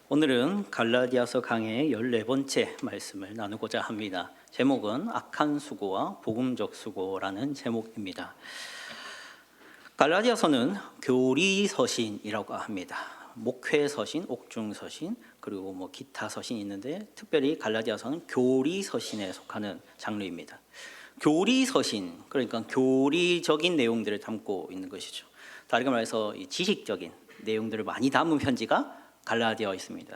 오늘은 갈라디아서 강해의 14번째 말씀을 나누고자 합니다. 제목은 악한 수고와 복음적 수고라는 제목입니다. 갈라디아서는 교리서신이라고 합니다. 목회서신, 옥중서신, 그리고 기타 서신이 있는데 특별히 갈라디아서는 교리서신에 속하는 장르입니다. 교리서신, 그러니까 교리적인 내용들을 담고 있는 것이죠. 다르게 말해서 이 지식적인 내용들을 많이 담은 편지가 갈라디아에 있습니다.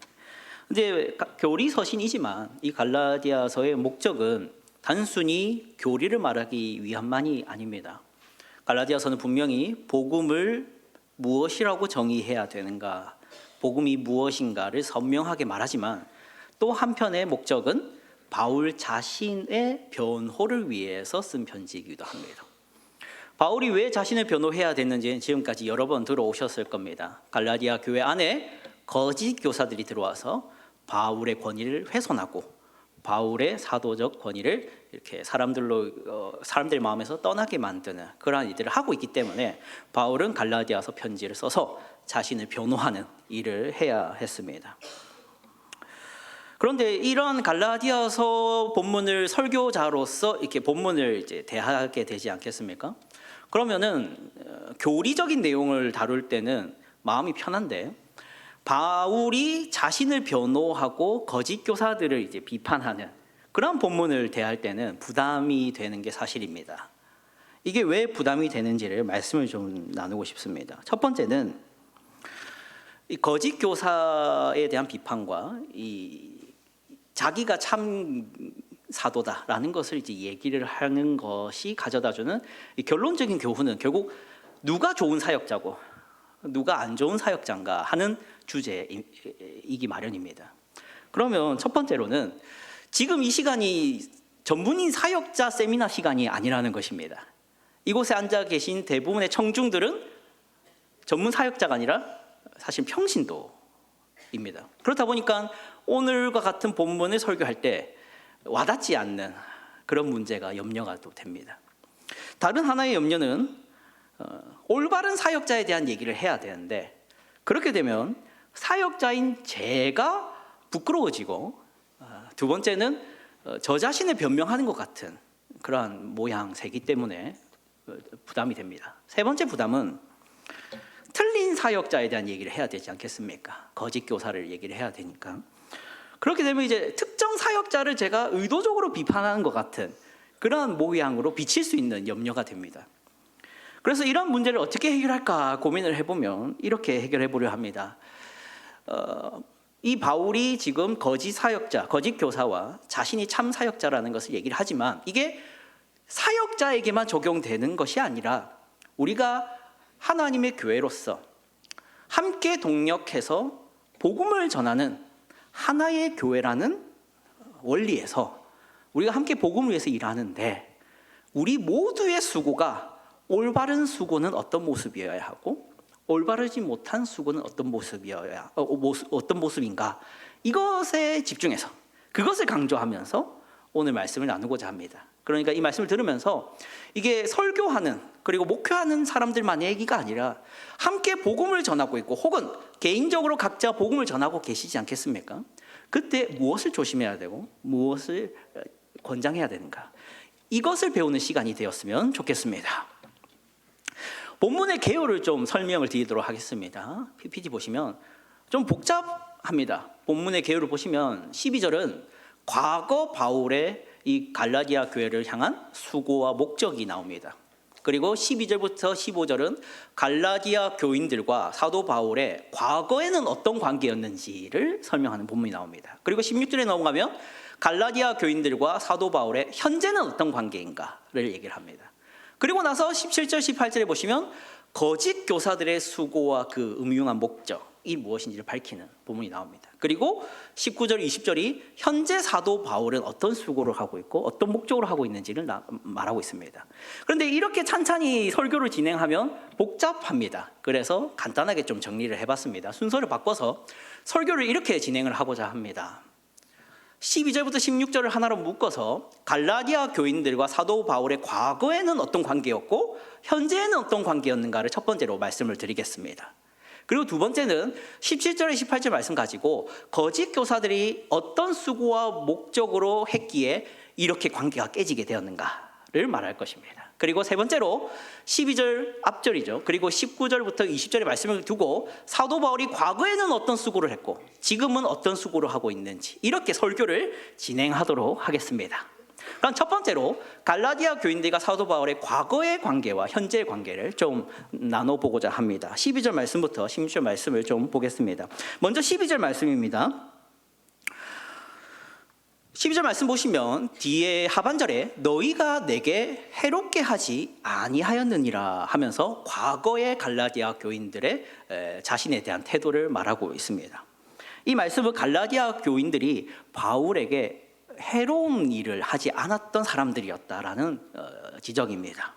근데 교리 서신이지만 이 갈라디아서의 목적은 단순히 교리를 말하기 위함만이 아닙니다. 갈라디아서는 분명히 복음을 무엇이라고 정의해야 되는가, 복음이 무엇인가를 선명하게 말하지만 또 한편의 목적은 바울 자신의 변호를 위해서 쓴 편지이기도 합니다. 바울이 왜 자신을 변호해야 됐는지는 지금까지 여러 번 들어오셨을 겁니다. 갈라디아 교회 안에 거짓 교사들이 들어와서 바울의 권위를 훼손하고 바울의 사도적 권위를 이렇게 사람들 마음에서 떠나게 만드는 그러한 일들을 하고 있기 때문에 바울은 갈라디아서 편지를 써서 자신을 변호하는 일을 해야 했습니다. 그런데 이런 갈라디아서 본문을 설교자로서 이렇게 본문을 이제 대하게 되지 않겠습니까? 그러면은 교리적인 내용을 다룰 때는 마음이 편한데 바울이 자신을 변호하고 거짓 교사들을 이제 비판하는 그런 본문을 대할 때는 부담이 되는 게 사실입니다. 이게 왜 부담이 되는지를 말씀을 좀 나누고 싶습니다. 첫 번째는 이 거짓 교사에 대한 비판과 이 자기가 참 사도다라는 것을 이제 얘기를 하는 것이 가져다주는 이 결론적인 교훈은 결국 누가 좋은 사역자고 누가 안 좋은 사역자인가 하는 주제이기 마련입니다. 그러면 첫 번째로는 지금 이 시간이 전문인 사역자 세미나 시간이 아니라는 것입니다. 이곳에 앉아 계신 대부분의 청중들은 전문 사역자가 아니라 사실 평신도입니다. 그렇다 보니까 오늘과 같은 본문을 설교할 때 와닿지 않는 그런 문제가 염려가 또 됩니다. 다른 하나의 염려는 올바른 사역자에 대한 얘기를 해야 되는데 그렇게 되면 사역자인 제가 부끄러워지고 두 번째는 저 자신을 변명하는 것 같은 그러한 모양새이기 때문에 부담이 됩니다. 세 번째 부담은 틀린 사역자에 대한 얘기를 해야 되지 않겠습니까? 거짓 교사를 얘기를 해야 되니까. 그렇게 되면 이제 특정 사역자를 제가 의도적으로 비판하는 것 같은 그러한 모양으로 비칠 수 있는 염려가 됩니다. 그래서 이런 문제를 어떻게 해결할까 고민을 해보면 이렇게 해결해 보려 합니다. 이 바울이 지금 거짓 사역자, 거짓 교사와 자신이 참 사역자라는 것을 얘기를 하지만 이게 사역자에게만 적용되는 것이 아니라 우리가 하나님의 교회로서 함께 동력해서 복음을 전하는 하나의 교회라는 원리에서 우리가 함께 복음을 위해서 일하는데 우리 모두의 수고가 올바른 수고는 어떤 모습이어야 하고 올바르지 못한 수고는 어떤 모습인가 이것에 집중해서 그것을 강조하면서 오늘 말씀을 나누고자 합니다. 그러니까 이 말씀을 들으면서 이게 설교하는 그리고 목회하는 사람들만의 얘기가 아니라 함께 복음을 전하고 있고 혹은 개인적으로 각자 복음을 전하고 계시지 않겠습니까? 그때 무엇을 조심해야 되고 무엇을 권장해야 되는가 이것을 배우는 시간이 되었으면 좋겠습니다. 본문의 개요를 좀 설명을 드리도록 하겠습니다. PPT 보시면 좀 복잡합니다. 본문의 개요를 보시면 12절은 과거 바울의 이 갈라디아 교회를 향한 수고와 목적이 나옵니다. 그리고 12절부터 15절은 갈라디아 교인들과 사도 바울의 과거에는 어떤 관계였는지를 설명하는 본문이 나옵니다. 그리고 16절에 넘어가면 갈라디아 교인들과 사도 바울의 현재는 어떤 관계인가를 얘기를 합니다. 그리고 나서 17절, 18절에 보시면 거짓 교사들의 수고와 그 음흉한 목적이 무엇인지를 밝히는 본문이 나옵니다. 그리고 19절, 20절이 현재 사도 바울은 어떤 수고를 하고 있고 어떤 목적으로 하고 있는지를 말하고 있습니다. 그런데 이렇게 찬찬히 설교를 진행하면 복잡합니다. 그래서 간단하게 좀 정리를 해봤습니다. 순서를 바꿔서 설교를 이렇게 진행을 하고자 합니다. 12절부터 16절을 하나로 묶어서 갈라디아 교인들과 사도 바울의 과거에는 어떤 관계였고 현재에는 어떤 관계였는가를 첫 번째로 말씀을 드리겠습니다. 그리고 두 번째는 17절에 18절 말씀 가지고 거짓 교사들이 어떤 수고와 목적으로 했기에 이렇게 관계가 깨지게 되었는가를 말할 것입니다. 그리고 세 번째로 12절 앞절이죠. 그리고 19절부터 20절의 말씀을 두고 사도 바울이 과거에는 어떤 수고를 했고 지금은 어떤 수고를 하고 있는지 이렇게 설교를 진행하도록 하겠습니다. 그럼 첫 번째로 갈라디아 교인들과 사도 바울의 과거의 관계와 현재의 관계를 좀 나눠보고자 합니다. 12절 말씀부터 16절 말씀을 좀 보겠습니다. 먼저 12절 말씀입니다. 12절 말씀 보시면 뒤에 하반절에 너희가 내게 해롭게 하지 아니하였느니라 하면서 과거의 갈라디아 교인들의 자신에 대한 태도를 말하고 있습니다. 이 말씀은 갈라디아 교인들이 바울에게 해로운 일을 하지 않았던 사람들이었다라는 지적입니다.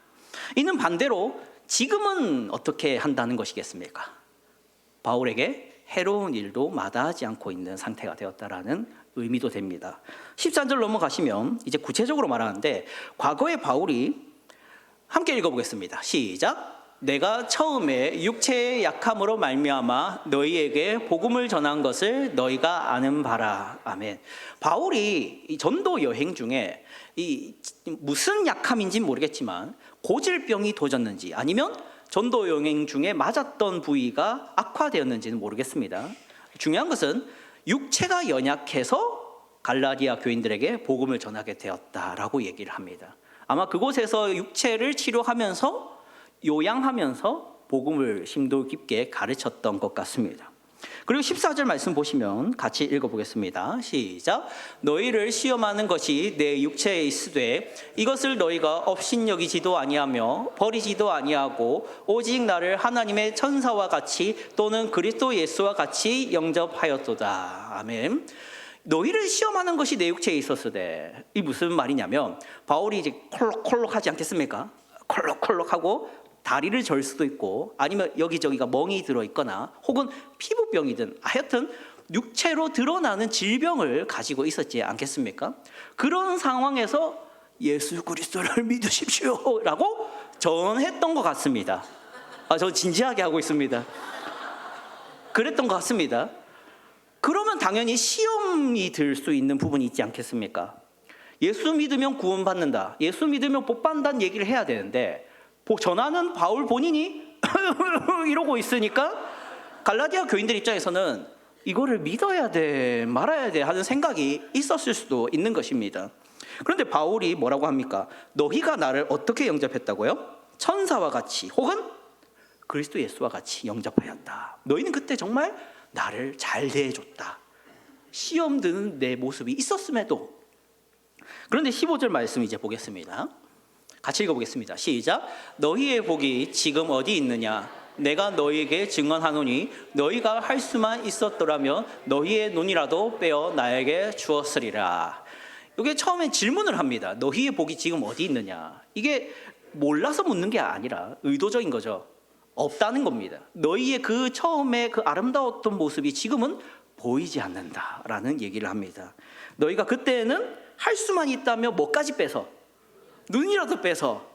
이는 반대로 지금은 어떻게 한다는 것이겠습니까? 바울에게 해로운 일도 마다하지 않고 있는 상태가 되었다라는 의미도 됩니다. 13절 넘어가시면 이제 구체적으로 말하는데 과거의 바울이 함께 읽어보겠습니다. 시작. 내가 처음에 육체의 약함으로 말미암아 너희에게 복음을 전한 것을 너희가 아는 바라. 아멘. 바울이 이 전도 여행 중에 이 무슨 약함인지는 모르겠지만 고질병이 도졌는지 아니면 전도 여행 중에 맞았던 부위가 악화되었는지는 모르겠습니다. 중요한 것은 육체가 연약해서 갈라디아 교인들에게 복음을 전하게 되었다라고 얘기를 합니다. 아마 그곳에서 육체를 치료하면서 요양하면서 복음을 심도 깊게 가르쳤던 것 같습니다. 그리고 14절 말씀 보시면 같이 읽어보겠습니다. 시작. 너희를 시험하는 것이 내 육체에 있으되 이것을 너희가 업신여기지도 아니하며 버리지도 아니하고 오직 나를 하나님의 천사와 같이 또는 그리스도 예수와 같이 영접하였도다. 아멘. 너희를 시험하는 것이 내 육체에 있었으되 이 무슨 말이냐면 바울이 이제 콜록콜록 하지 않겠습니까? 콜록콜록하고 다리를 절 수도 있고 아니면 여기저기가 멍이 들어있거나 혹은 피부병이든 하여튼 육체로 드러나는 질병을 가지고 있었지 않겠습니까? 그런 상황에서 예수 그리스도를 믿으십시오 라고 전했던 것 같습니다. 저 진지하게 하고 있습니다. 그랬던 것 같습니다. 그러면 당연히 시험이 들 수 있는 부분이 있지 않겠습니까? 예수 믿으면 구원받는다, 예수 믿으면 복받는다는 얘기를 해야 되는데 전하는 바울 본인이 이러고 있으니까 갈라디아 교인들 입장에서는 이거를 믿어야 돼 말아야 돼 하는 생각이 있었을 수도 있는 것입니다. 그런데 바울이 뭐라고 합니까? 너희가 나를 어떻게 영접했다고요? 천사와 같이 혹은 그리스도 예수와 같이 영접하였다. 너희는 그때 정말 나를 잘 대해줬다. 시험 드는 내 모습이 있었음에도. 그런데 15절 말씀 이제 보겠습니다. 같이 읽어보겠습니다. 시작. 너희의 복이 지금 어디 있느냐? 내가 너희에게 증언하노니 너희가 할 수만 있었더라면 너희의 눈이라도 빼어 나에게 주었으리라. 이게 처음에 질문을 합니다. 너희의 복이 지금 어디 있느냐? 이게 몰라서 묻는 게 아니라 의도적인 거죠. 없다는 겁니다. 너희의 그 처음에 그 아름다웠던 모습이 지금은 보이지 않는다라는 얘기를 합니다. 너희가 그때는 할 수만 있다면 뭐까지 빼서 눈이라도 빼서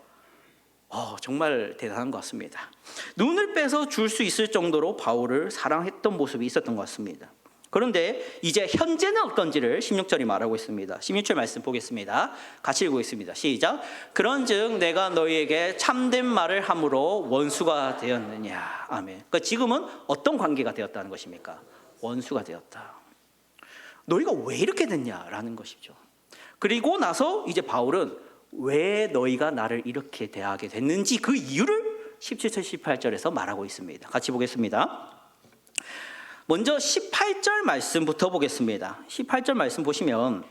정말 대단한 것 같습니다. 눈을 빼서 줄 수 있을 정도로 바울을 사랑했던 모습이 있었던 것 같습니다. 그런데 이제 현재는 어떤지를 16절이 말하고 있습니다. 16절 말씀 보겠습니다. 같이 읽고 있습니다. 시작. 그런즉 내가 너희에게 참된 말을 함으로 원수가 되었느냐. 아멘. 그러니까 지금은 어떤 관계가 되었다는 것입니까? 원수가 되었다. 너희가 왜 이렇게 됐냐라는 것이죠. 그리고 나서 이제 바울은 왜 너희가 나를 이렇게 대하게 됐는지 그 이유를 17절 18절에서 말하고 있습니다. 같이 보겠습니다. 먼저 18절 말씀부터 보겠습니다. 18절 말씀 보시면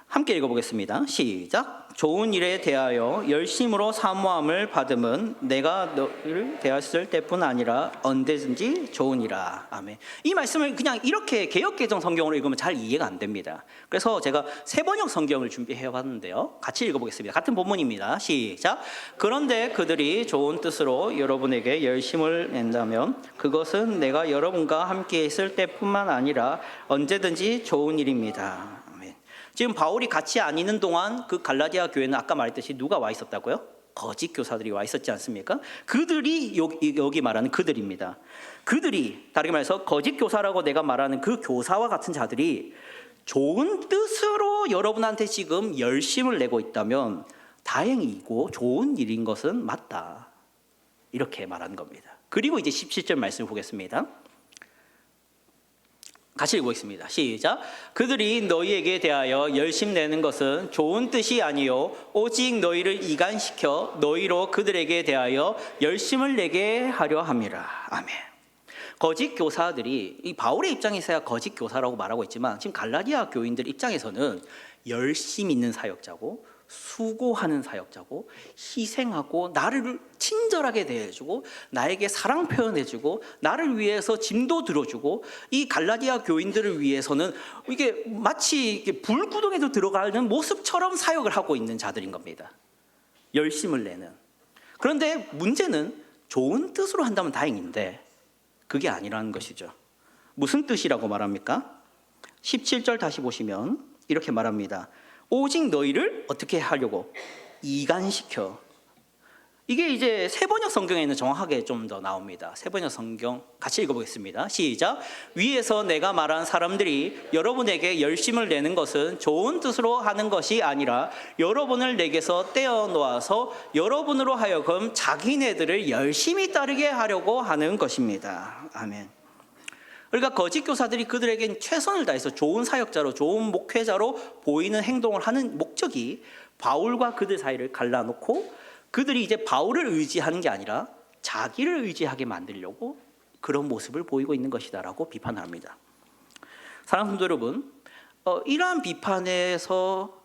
함께 읽어보겠습니다. 시작. 좋은 일에 대하여 열심으로 사모함을 받음은 내가 너를 대했을 때뿐 아니라 언제든지 좋으니라. 아멘. 이 말씀을 그냥 이렇게 개역개정 성경으로 읽으면 잘 이해가 안 됩니다. 그래서 제가 세번역 성경을 준비해봤는데요. 같이 읽어보겠습니다. 같은 본문입니다. 시작. 그런데 그들이 좋은 뜻으로 여러분에게 열심을 낸다면 그것은 내가 여러분과 함께 있을 때뿐만 아니라 언제든지 좋은 일입니다. 지금 바울이 같이 안 있는 동안 그 갈라디아 교회는 아까 말했듯이 누가 와 있었다고요? 거짓 교사들이 와 있었지 않습니까? 그들이 여기 말하는 그들입니다. 그들이 다르게 말해서 거짓 교사라고 내가 말하는 그 교사와 같은 자들이 좋은 뜻으로 여러분한테 지금 열심을 내고 있다면 다행이고 좋은 일인 것은 맞다. 이렇게 말하는 겁니다. 그리고 이제 17절 말씀을 보겠습니다. 같이 읽어보겠습니다. 시작. 그들이 너희에게 대하여 열심 내는 것은 좋은 뜻이 아니요 오직 너희를 이간시켜 너희로 그들에게 대하여 열심을 내게 하려 함이라. 아멘. 거짓 교사들이 이 바울의 입장에서야 거짓 교사라고 말하고 있지만 지금 갈라디아 교인들 입장에서는 열심 있는 사역자고 수고하는 사역자고 희생하고 나를 친절하게 대해주고 나에게 사랑 표현해주고 나를 위해서 짐도 들어주고 이 갈라디아 교인들을 위해서는 이게 마치 불구덩이도 들어가는 모습처럼 사역을 하고 있는 자들인 겁니다. 열심을 내는. 그런데 문제는 좋은 뜻으로 한다면 다행인데 그게 아니라는 것이죠. 무슨 뜻이라고 말합니까? 17절 다시 보시면 이렇게 말합니다. 오직 너희를 어떻게 하려고? 이간시켜. 이게 이제 세번역 성경에는 정확하게 좀 더 나옵니다. 세번역 성경 같이 읽어보겠습니다. 시작. 위에서 내가 말한 사람들이 여러분에게 열심을 내는 것은 좋은 뜻으로 하는 것이 아니라 여러분을 내게서 떼어놓아서 여러분으로 하여금 자기네들을 열심히 따르게 하려고 하는 것입니다. 아멘. 그러니까 거짓 교사들이 그들에겐 최선을 다해서 좋은 사역자로 좋은 목회자로 보이는 행동을 하는 목적이 바울과 그들 사이를 갈라놓고 그들이 이제 바울을 의지하는 게 아니라 자기를 의지하게 만들려고 그런 모습을 보이고 있는 것이다라고 비판합니다. 사랑하는 성도 여러분, 이러한 비판에서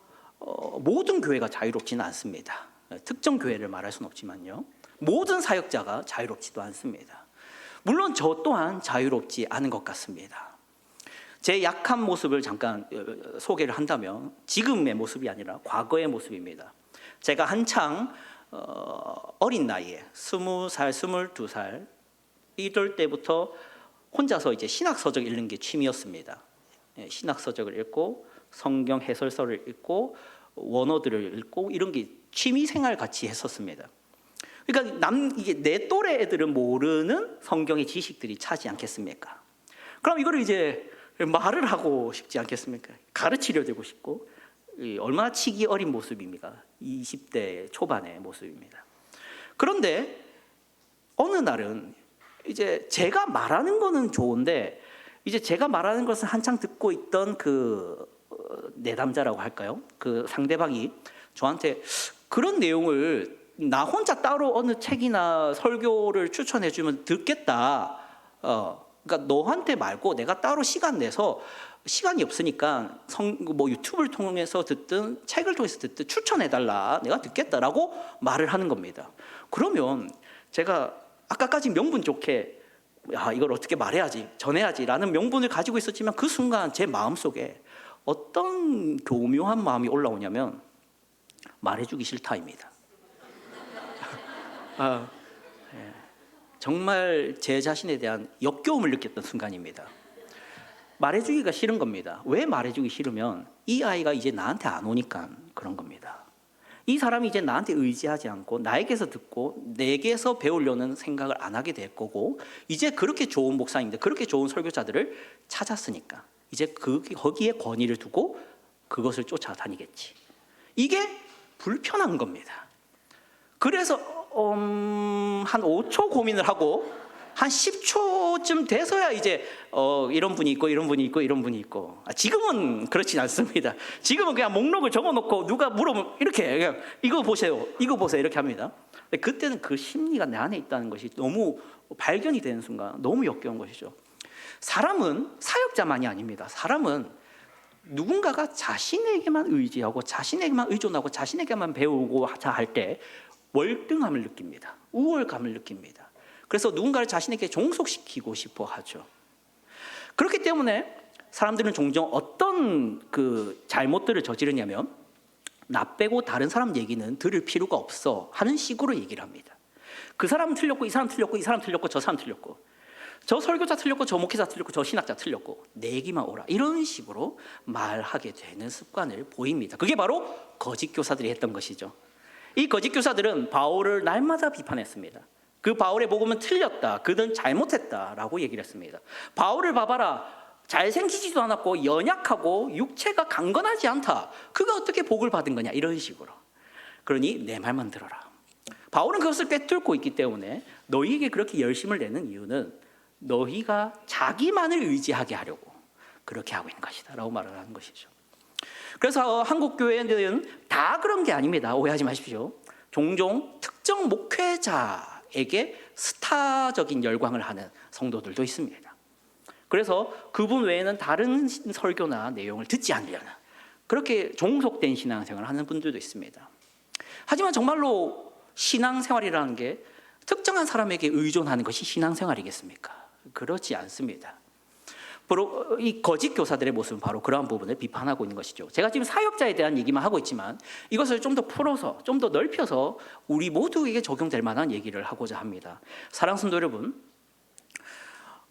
모든 교회가 자유롭지는 않습니다. 특정 교회를 말할 수는 없지만요, 모든 사역자가 자유롭지도 않습니다. 물론 저 또한 자유롭지 않은 것 같습니다. 제 약한 모습을 잠깐 소개를 한다면 지금의 모습이 아니라 과거의 모습입니다. 제가 한창 어린 나이에 20살, 22살 이럴 때부터 혼자서 이제 신학서적 읽는 게 취미였습니다. 신학서적을 읽고 성경 해설서를 읽고 원어들을 읽고 이런 게 취미 생활 같이 했었습니다. 그러니까 이게 내 또래 애들은 모르는 성경의 지식들이 차지 않겠습니까? 그럼 이거를 이제 말을 하고 싶지 않겠습니까? 가르치려 되고 싶고, 얼마나 치기 어린 모습입니까? 20대 초반의 모습입니다. 그런데 어느 날은 이제 제가 말하는 거는 좋은데 이제 제가 말하는 것을 한창 듣고 있던 그 내담자라고 할까요? 그 상대방이 저한테 그런 내용을 나 혼자 따로 어느 책이나 설교를 추천해 주면 듣겠다. 그러니까 너한테 말고 내가 따로 시간 내서 시간이 없으니까 뭐 유튜브를 통해서 듣든 책을 통해서 듣든 추천해 달라. 내가 듣겠다라고 말을 하는 겁니다. 그러면 제가 아까까지 명분 좋게 이걸 어떻게 말해야지, 전해야지라는 명분을 가지고 있었지만 그 순간 제 마음속에 어떤 교묘한 마음이 올라오냐면 말해주기 싫다입니다. 정말 제 자신에 대한 역겨움을 느꼈던 순간입니다. 말해주기가 싫은 겁니다. 왜 말해주기 싫으면 이 아이가 이제 나한테 안 오니까 그런 겁니다. 이 사람이 이제 나한테 의지하지 않고 나에게서 듣고 내게서 배우려는 생각을 안 하게 될 거고 이제 그렇게 좋은 목사님들, 그렇게 좋은 설교자들을 찾았으니까 이제 거기에 권위를 두고 그것을 쫓아다니겠지. 이게 불편한 겁니다. 그래서 한 5초 고민을 하고 한 10초쯤 돼서야 이제 이런 분이 있고 이런 분이 있고 이런 분이 있고. 지금은 그렇진 않습니다. 지금은 그냥 목록을 적어놓고 누가 물어보면 이렇게 그냥 이거 보세요 이렇게 합니다. 그때는 그 심리가 내 안에 있다는 것이 너무 발견이 되는 순간 너무 역겨운 것이죠. 사람은 사역자만이 아닙니다. 사람은 누군가가 자신에게만 의지하고 자신에게만 의존하고 자신에게만 배우고 하자 할 때 월등함을 느낍니다. 우월감을 느낍니다. 그래서 누군가를 자신에게 종속시키고 싶어 하죠. 그렇기 때문에 사람들은 종종 어떤 그 잘못들을 저지르냐면 나 빼고 다른 사람 얘기는 들을 필요가 없어 하는 식으로 얘기를 합니다. 그 사람은 틀렸고 이 사람 틀렸고 이 사람 틀렸고 저 사람 틀렸고 저 설교자 틀렸고 저 목회자 틀렸고 저 신학자 틀렸고 내 얘기만 오라 이런 식으로 말하게 되는 습관을 보입니다. 그게 바로 거짓 교사들이 했던 것이죠. 이 거짓 교사들은 바울을 날마다 비판했습니다. 그 바울의 복음은 틀렸다, 그는 잘못했다라고 얘기를 했습니다. 바울을 봐봐라, 잘생기지도 않았고 연약하고 육체가 강건하지 않다, 그가 어떻게 복을 받은 거냐, 이런 식으로. 그러니 내 말만 들어라. 바울은 그것을 꿰뚫고 있기 때문에 너희에게 그렇게 열심을 내는 이유는 너희가 자기만을 의지하게 하려고 그렇게 하고 있는 것이다 라고 말을 하는 것이죠. 그래서 한국 교회는 다 그런 게 아닙니다. 오해하지 마십시오. 종종 특정 목회자에게 스타적인 열광을 하는 성도들도 있습니다. 그래서 그분 외에는 다른 설교나 내용을 듣지 않으려는, 그렇게 종속된 신앙생활을 하는 분들도 있습니다. 하지만 정말로 신앙생활이라는 게 특정한 사람에게 의존하는 것이 신앙생활이겠습니까? 그렇지 않습니다. 바로 이 거짓 교사들의 모습은 바로 그러한 부분을 비판하고 있는 것이죠. 제가 지금 사역자에 대한 얘기만 하고 있지만 이것을 좀 더 풀어서, 좀 더 넓혀서 우리 모두에게 적용될 만한 얘기를 하고자 합니다. 사랑하는 성도 여러분,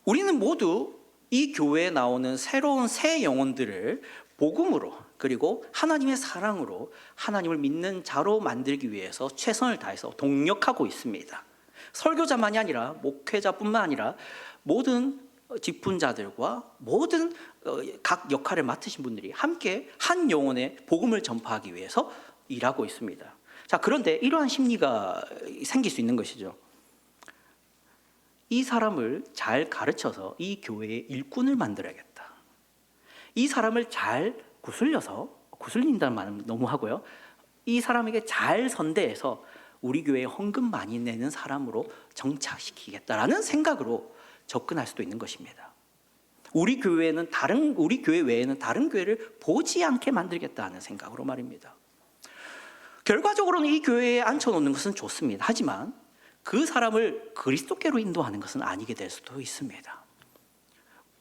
우리는 모두 이 교회에 나오는 새로운 새 영혼들을 복음으로, 그리고 하나님의 사랑으로 하나님을 믿는 자로 만들기 위해서 최선을 다해서 동력하고 있습니다. 설교자만이 아니라 목회자뿐만 아니라 모든 직분자들과 모든 각 역할을 맡으신 분들이 함께 한 영혼의 복음을 전파하기 위해서 일하고 있습니다. 자, 그런데 이러한 심리가 생길 수 있는 것이죠. 이 사람을 잘 가르쳐서 이 교회의 일꾼을 만들어야겠다. 이 사람을 잘 구슬린다는 말은 너무 하고요. 이 사람에게 잘 선대해서 우리 교회에 헌금 많이 내는 사람으로 정착시키겠다라는 생각으로 접근할 수도 있는 것입니다. 우리 교회 외에는 다른 교회를 보지 않게 만들겠다는 생각으로 말입니다. 결과적으로는 이 교회에 앉혀놓는 것은 좋습니다. 하지만 그 사람을 그리스도께로 인도하는 것은 아니게 될 수도 있습니다.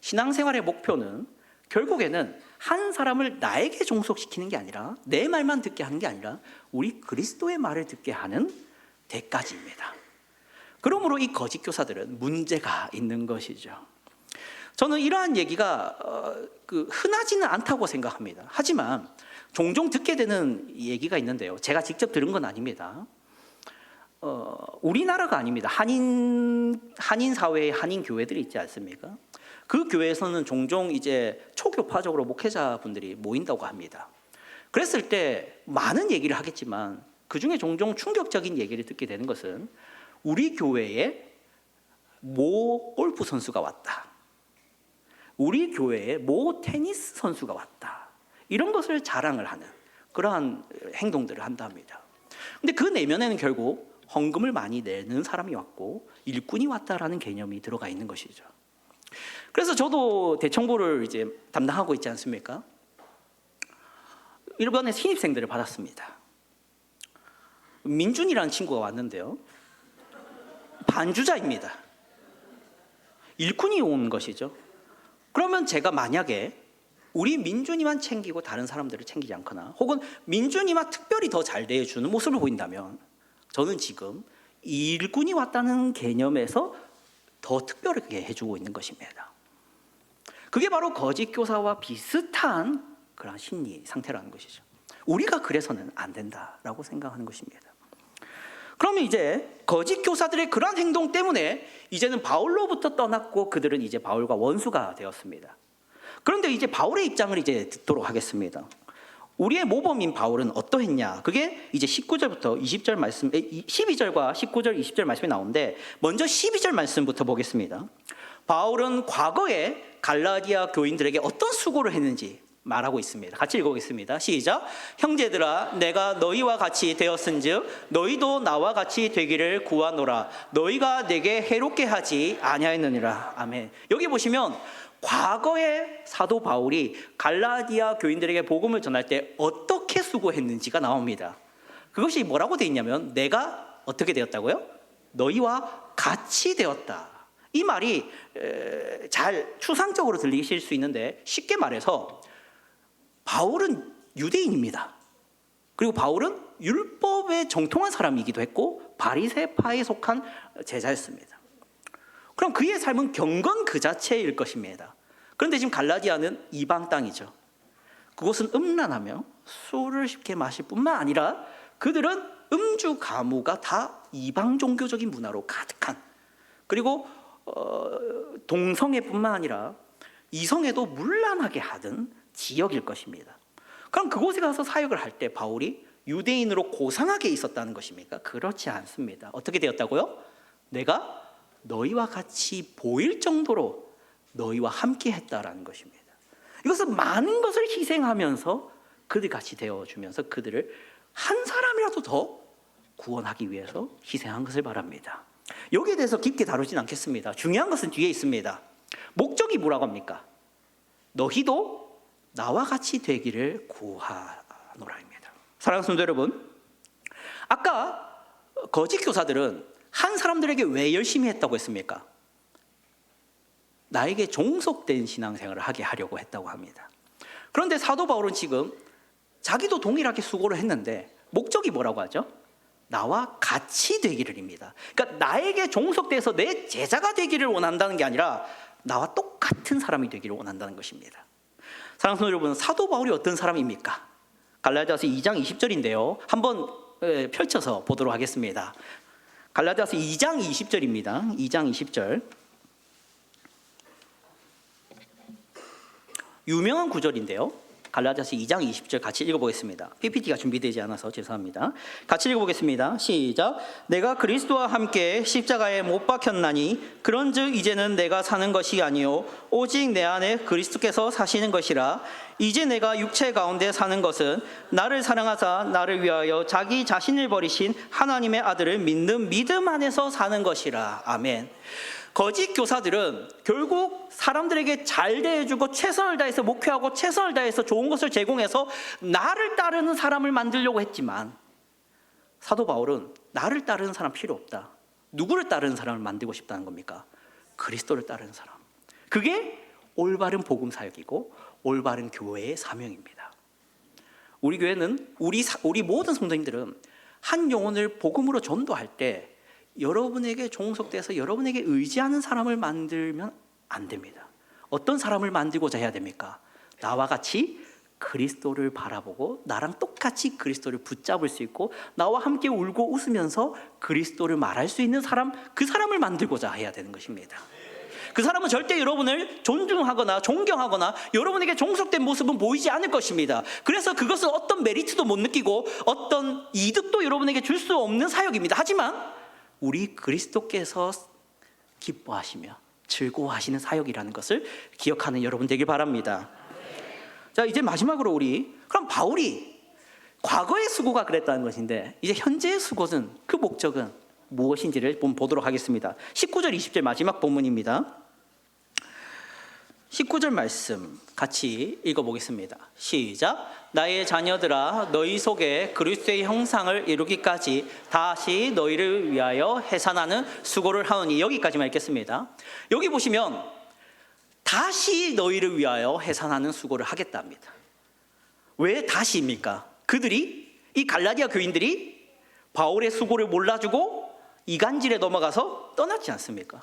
신앙생활의 목표는 결국에는 한 사람을 나에게 종속시키는 게 아니라, 내 말만 듣게 하는 게 아니라 우리 그리스도의 말을 듣게 하는 데까지입니다. 그러므로 이 거짓 교사들은 문제가 있는 것이죠. 저는 이러한 얘기가 흔하지는 않다고 생각합니다. 하지만 종종 듣게 되는 얘기가 있는데요. 제가 직접 들은 건 아닙니다. 우리나라가 아닙니다. 한인 사회의 한인 교회들이 있지 않습니까? 그 교회에서는 종종 이제 초교파적으로 목회자분들이 모인다고 합니다. 그랬을 때 많은 얘기를 하겠지만 그 중에 종종 충격적인 얘기를 듣게 되는 것은 우리 교회에 모 골프 선수가 왔다, 우리 교회에 모 테니스 선수가 왔다, 이런 것을 자랑을 하는 그러한 행동들을 한다 합니다. 근데 그 내면에는 결국 헌금을 많이 내는 사람이 왔고 일꾼이 왔다라는 개념이 들어가 있는 것이죠. 그래서 저도 대청부를 이제 담당하고 있지 않습니까? 이번에 신입생들을 받았습니다. 민준이라는 친구가 왔는데요, 반주자입니다. 일꾼이 온 것이죠. 그러면 제가 만약에 우리 민준이만 챙기고 다른 사람들을 챙기지 않거나, 혹은 민준이만 특별히 더 잘 대해주는 모습을 보인다면, 저는 지금 일꾼이 왔다는 개념에서 더 특별하게 해주고 있는 것입니다. 그게 바로 거짓 교사와 비슷한 그런 심리 상태라는 것이죠. 우리가 그래서는 안 된다라고 생각하는 것입니다. 그러면 이제 거짓 교사들의 그러한 행동 때문에 이제는 바울로부터 떠났고 그들은 이제 바울과 원수가 되었습니다. 그런데 이제 바울의 입장을 이제 듣도록 하겠습니다. 우리의 모범인 바울은 어떠했냐? 그게 이제 19절부터 20절 말씀, 12절과 19절, 20절 말씀이 나오는데, 먼저 12절 말씀부터 보겠습니다. 바울은 과거에 갈라디아 교인들에게 어떤 수고를 했는지 말하고 있습니다. 같이 읽어보겠습니다. 시작. 형제들아, 내가 너희와 같이 되었은즉 너희도 나와 같이 되기를 구하노라. 너희가 내게 해롭게 하지 아니하였느니라. 아멘. 여기 보시면 과거에 사도 바울이 갈라디아 교인들에게 복음을 전할 때 어떻게 수고했는지가 나옵니다. 그것이 뭐라고 되어 있냐면, 내가 어떻게 되었다고요? 너희와 같이 되었다. 이 말이 잘 추상적으로 들리실 수 있는데, 쉽게 말해서 바울은 유대인입니다. 그리고 바울은 율법에 정통한 사람이기도 했고 바리새파에 속한 제자였습니다. 그럼 그의 삶은 경건 그 자체일 것입니다. 그런데 지금 갈라디아는 이방 땅이죠. 그곳은 음란하며 술을 쉽게 마실 뿐만 아니라 그들은 음주 가무가 다 이방 종교적인 문화로 가득한, 그리고 동성애뿐만 아니라 이성애도 문란하게 하던 지역일 것입니다. 그럼 그곳에 가서 사역을 할 때 바울이 유대인으로 고상하게 있었다는 것입니까? 그렇지 않습니다. 어떻게 되었다고요? 내가 너희와 같이 보일 정도로 너희와 함께 했다라는 것입니다. 이것은 많은 것을 희생하면서 그들 같이 되어주면서 그들을 한 사람이라도 더 구원하기 위해서 희생한 것을 말합니다. 여기에 대해서 깊게 다루진 않겠습니다. 중요한 것은 뒤에 있습니다. 목적이 뭐라고 합니까? 너희도 나와 같이 되기를 구하노라입니다. 사랑하는 성도 여러분, 아까 거짓 교사들은 한 사람들에게 왜 열심히 했다고 했습니까? 나에게 종속된 신앙생활을 하게 하려고 했다고 합니다. 그런데 사도 바울은 지금 자기도 동일하게 수고를 했는데 목적이 뭐라고 하죠? 나와 같이 되기를입니다. 그러니까 나에게 종속돼서 내 제자가 되기를 원한다는 게 아니라 나와 똑같은 사람이 되기를 원한다는 것입니다. 사랑하는 성도 여러분, 사도 바울이 어떤 사람입니까? 갈라디아서 2장 20절인데요. 한번 펼쳐서 보도록 하겠습니다. 갈라디아서 2장 20절입니다. 2장 20절. 유명한 구절인데요. 갈라디아서 2장 20절 같이 읽어보겠습니다. PPT가 준비되지 않아서 죄송합니다. 같이 읽어보겠습니다. 시작. 내가 그리스도와 함께 십자가에 못 박혔나니 그런즉 이제는 내가 사는 것이 아니요 오직 내 안에 그리스도께서 사시는 것이라. 이제 내가 육체 가운데 사는 것은 나를 사랑하사 나를 위하여 자기 자신을 버리신 하나님의 아들을 믿는 믿음 안에서 사는 것이라. 아멘. 거짓 교사들은 결국 사람들에게 잘 대해주고 최선을 다해서 목회하고 최선을 다해서 좋은 것을 제공해서 나를 따르는 사람을 만들려고 했지만, 사도 바울은 나를 따르는 사람 필요 없다. 누구를 따르는 사람을 만들고 싶다는 겁니까? 그리스도를 따르는 사람. 그게 올바른 복음 사역이고 올바른 교회의 사명입니다. 우리 교회는 우리 모든 성도님들은 한 영혼을 복음으로 전도할 때 여러분에게 종속돼서 여러분에게 의지하는 사람을 만들면 안 됩니다. 어떤 사람을 만들고자 해야 됩니까? 나와 같이 그리스도를 바라보고 나랑 똑같이 그리스도를 붙잡을 수 있고 나와 함께 울고 웃으면서 그리스도를 말할 수 있는 사람, 그 사람을 만들고자 해야 되는 것입니다. 그 사람은 절대 여러분을 존중하거나 존경하거나 여러분에게 종속된 모습은 보이지 않을 것입니다. 그래서 그것은 어떤 메리트도 못 느끼고 어떤 이득도 여러분에게 줄 수 없는 사역입니다. 하지만 우리 그리스도께서 기뻐하시며 즐거워하시는 사역이라는 것을 기억하는 여러분 되길 바랍니다. 자, 이제 마지막으로 그럼 바울이 과거의 수고가 그랬다는 것인데 이제 현재의 수고는, 그 목적은 무엇인지를 보도록 하겠습니다. 19절 20절 마지막 본문입니다. 19절 말씀 같이 읽어보겠습니다. 시작. 나의 자녀들아, 너희 속에 그리스도의 형상을 이루기까지 다시 너희를 위하여 해산하는 수고를 하오니. 여기까지만 읽겠습니다. 여기 보시면 다시 너희를 위하여 해산하는 수고를 하겠다 합니다. 왜 다시입니까? 이 갈라디아 교인들이 바울의 수고를 몰라주고 이간질에 넘어가서 떠났지 않습니까?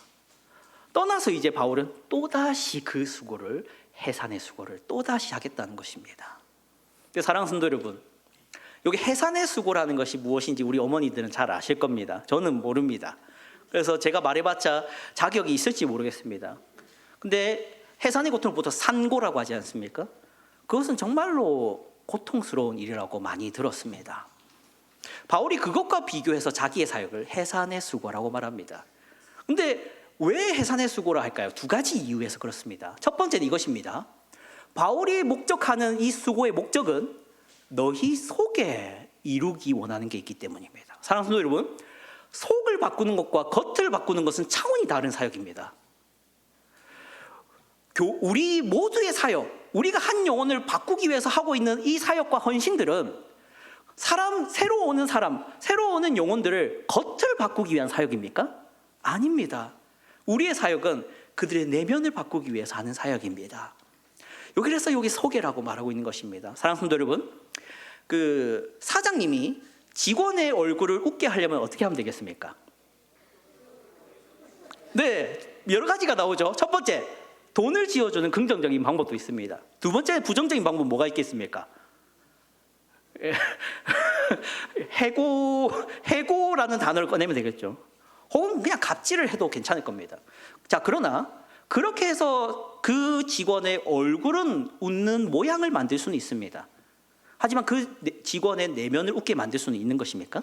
떠나서 이제 바울은 또다시 그 수고를, 해산의 수고를 또다시 하겠다는 것입니다. 사랑하는 성도 여러분, 여기 해산의 수고라는 것이 무엇인지 우리 어머니들은 잘 아실 겁니다. 저는 모릅니다. 그래서 제가 말해봤자 자격이 있을지 모르겠습니다. 근데 해산의 고통을 보통 산고라고 하지 않습니까? 그것은 정말로 고통스러운 일이라고 많이 들었습니다. 바울이 그것과 비교해서 자기의 사역을 해산의 수고라고 말합니다. 근데 왜 해산의 수고라 할까요? 두 가지 이유에서 그렇습니다. 첫 번째는 이것입니다. 바울이 목적하는 이 수고의 목적은 너희 속에 이루기 원하는 게 있기 때문입니다. 사랑하는 성도 여러분, 속을 바꾸는 것과 겉을 바꾸는 것은 차원이 다른 사역입니다. 우리 모두의 사역, 우리가 한 영혼을 바꾸기 위해서 하고 있는 이 사역과 헌신들은 새로 오는 영혼들을 겉을 바꾸기 위한 사역입니까? 아닙니다. 우리의 사역은 그들의 내면을 바꾸기 위해서 하는 사역입니다. 그래서 여기 소개라고 말하고 있는 것입니다. 사랑하는 성도 여러분, 그 사장님이 직원의 얼굴을 웃게 하려면 어떻게 하면 되겠습니까? 네, 여러 가지가 나오죠. 첫 번째, 돈을 지어주는 긍정적인 방법도 있습니다. 두 번째, 부정적인 방법은 뭐가 있겠습니까? 해고라는 단어를 꺼내면 되겠죠. 혹은 그냥 갑질을 해도 괜찮을 겁니다. 자, 그러나 그렇게 해서 그 직원의 얼굴은 웃는 모양을 만들 수는 있습니다. 하지만 그 직원의 내면을 웃게 만들 수는 있는 것입니까?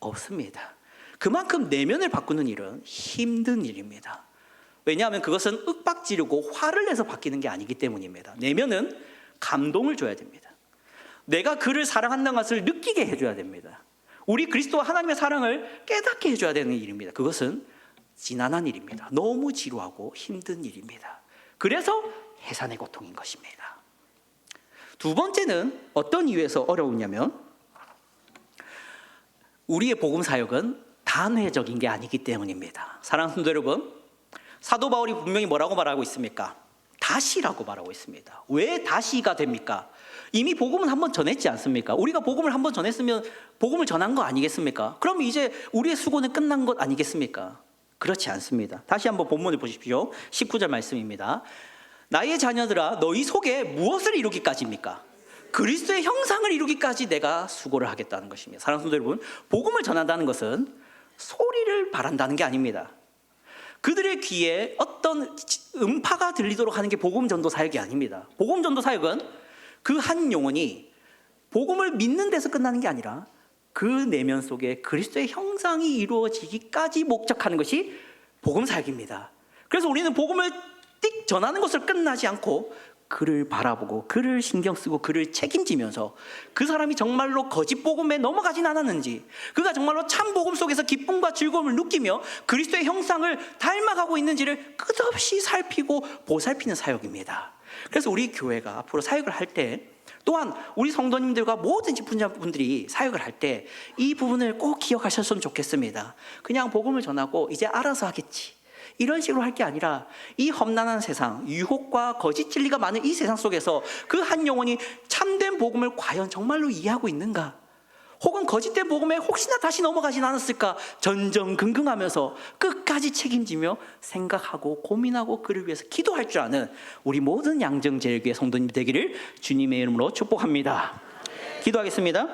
없습니다. 그만큼 내면을 바꾸는 일은 힘든 일입니다. 왜냐하면 그것은 윽박지르고 화를 내서 바뀌는 게 아니기 때문입니다. 내면은 감동을 줘야 됩니다. 내가 그를 사랑한다는 것을 느끼게 해줘야 됩니다. 우리 그리스도와 하나님의 사랑을 깨닫게 해줘야 되는 일입니다. 그것은 지난한 일입니다. 너무 지루하고 힘든 일입니다. 그래서 해산의 고통인 것입니다. 두 번째는 어떤 이유에서 어려우냐면 우리의 복음 사역은 단회적인 게 아니기 때문입니다. 사랑하는 성도 여러분, 사도 바울이 분명히 뭐라고 말하고 있습니까? 다시라고 말하고 있습니다. 왜 다시가 됩니까? 이미 복음은 한번 전했지 않습니까? 우리가 복음을 한번 전했으면 복음을 전한 거 아니겠습니까? 그럼 이제 우리의 수고는 끝난 것 아니겠습니까? 그렇지 않습니다. 다시 한번 본문을 보십시오. 19절 말씀입니다. 나의 자녀들아, 너희 속에 무엇을 이루기까지입니까? 그리스도의 형상을 이루기까지 내가 수고를 하겠다는 것입니다. 사랑하는 성도 여러분, 복음을 전한다는 것은 소리를 바란다는 게 아닙니다. 그들의 귀에 어떤 음파가 들리도록 하는 게 복음 전도 사역이 아닙니다. 복음 전도 사역은 그 한 영혼이 복음을 믿는 데서 끝나는 게 아니라 그 내면 속에 그리스도의 형상이 이루어지기까지 목적하는 것이 복음 사역입니다. 그래서 우리는 복음을 띡 전하는 것을 끝나지 않고 그를 바라보고 그를 신경 쓰고 그를 책임지면서 그 사람이 정말로 거짓 복음에 넘어가진 않았는지, 그가 정말로 참 복음 속에서 기쁨과 즐거움을 느끼며 그리스도의 형상을 닮아가고 있는지를 끝없이 살피고 보살피는 사역입니다. 그래서 우리 교회가 앞으로 사역을 할 때, 또한 우리 성도님들과 모든 집훈자분들이 사역을 할 때 이 부분을 꼭 기억하셨으면 좋겠습니다. 그냥 복음을 전하고 이제 알아서 하겠지, 이런 식으로 할 게 아니라 이 험난한 세상, 유혹과 거짓 진리가 많은 이 세상 속에서 그 한 영혼이 참된 복음을 과연 정말로 이해하고 있는가? 혹은 거짓된 복음에 혹시나 다시 넘어가진 않았을까? 전전긍긍하면서 끝까지 책임지며 생각하고 고민하고 그를 위해서 기도할 줄 아는 우리 모든 양정제일교회 성도님 되기를 주님의 이름으로 축복합니다. 기도하겠습니다.